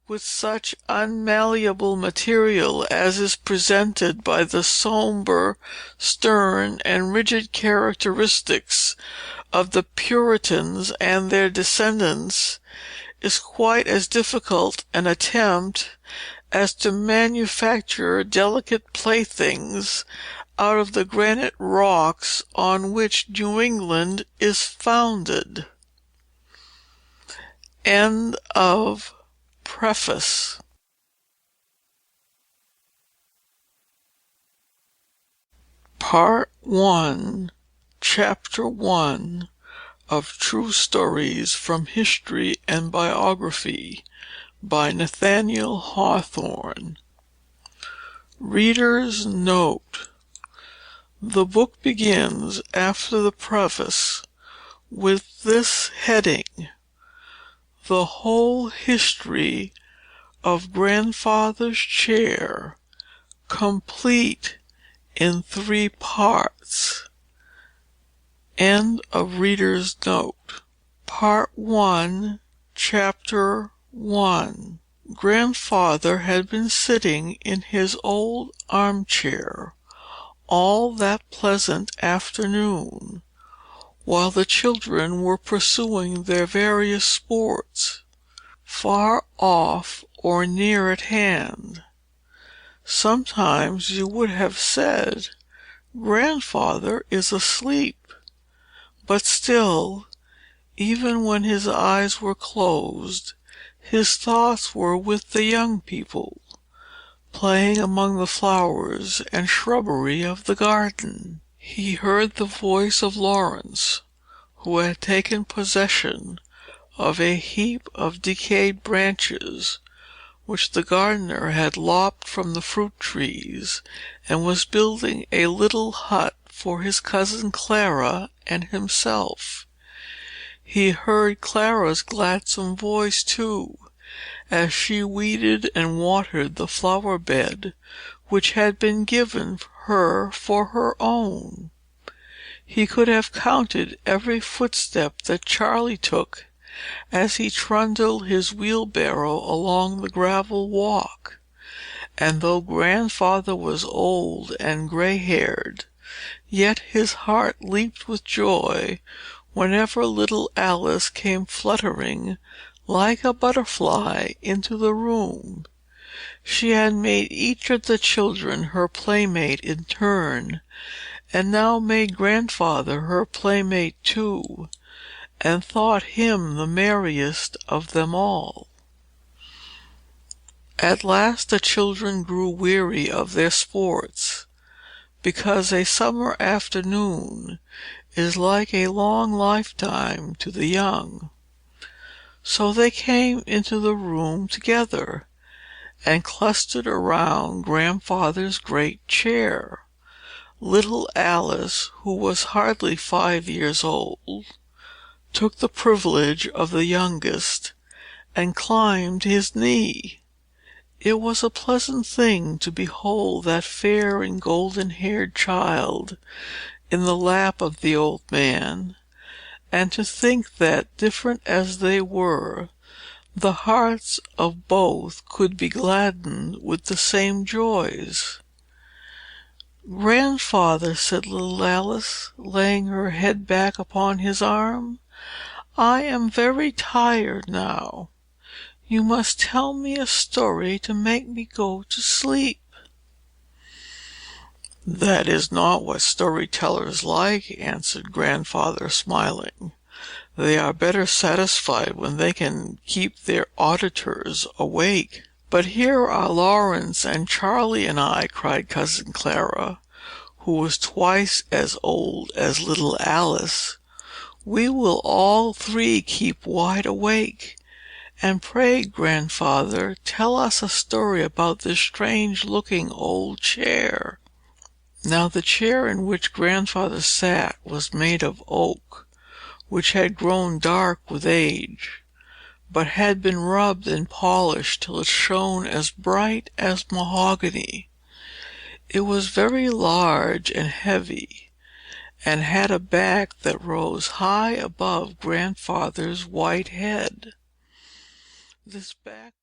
with such unmalleable material as is presented by the sombre, stern, and rigid characteristics of the Puritans and their descendants, is quite as difficult an attempt as to manufacture delicate playthings out of the granite rocks on which New England is founded. End of preface. Part 1, Chapter 1 of True Stories from History and Biography by Nathaniel Hawthorne. Reader's Note: the book begins after the preface with this heading: "The whole history of Grandfather's chair, complete in 3 parts." End of reader's note. Part 1, Chapter 1. Grandfather had been sitting in his old armchair all that pleasant afternoon, while the children were pursuing their various sports, far off or near at hand. Sometimes you would have said, "Grandfather is asleep," but still, even when his eyes were closed, his thoughts were with the young people, playing among the flowers and shrubbery of the garden. He heard the voice of Laurence, who had taken possession of a heap of decayed branches which the gardener had lopped from the fruit trees, and was building a little hut for his cousin Clara and himself. He heard Clara's gladsome voice, too, as she weeded and watered the flower bed which had been given her for her own. He could have counted every footstep that Charlie took as he trundled his wheelbarrow along the gravel walk, and though Grandfather was old and gray-haired, yet his heart leaped with joy whenever little Alice came fluttering like a butterfly into the room. She had made each of the children her playmate in turn, and now made Grandfather her playmate too, and thought him the merriest of them all. At last the children grew weary of their sports, because a summer afternoon is like a long lifetime to the young. So they came into the room together, and clustered around Grandfather's great chair. Little Alice, who was hardly 5 years old, took the privilege of the youngest, and climbed his knee. It was a pleasant thing to behold that fair and golden-haired child in the lap of the old man, and to think that, different as they were, the hearts of both could be gladdened with the same joys. "Grandfather," said little Alice, laying her head back upon his arm, "I am very tired now. You must tell me a story to make me go to sleep." "That is not what story-tellers like," answered Grandfather, smiling. "They are better satisfied when they can keep their auditors awake." "But here are Laurence and Charlie and I," cried Cousin Clara, who was twice as old as little Alice. "We will all 3 keep wide awake. And pray, Grandfather, tell us a story about this strange-looking old chair." Now the chair in which Grandfather sat was made of oak, which had grown dark with age, but had been rubbed and polished till it shone as bright as mahogany. It was very large and heavy, and had a back that rose high above Grandfather's white head. This back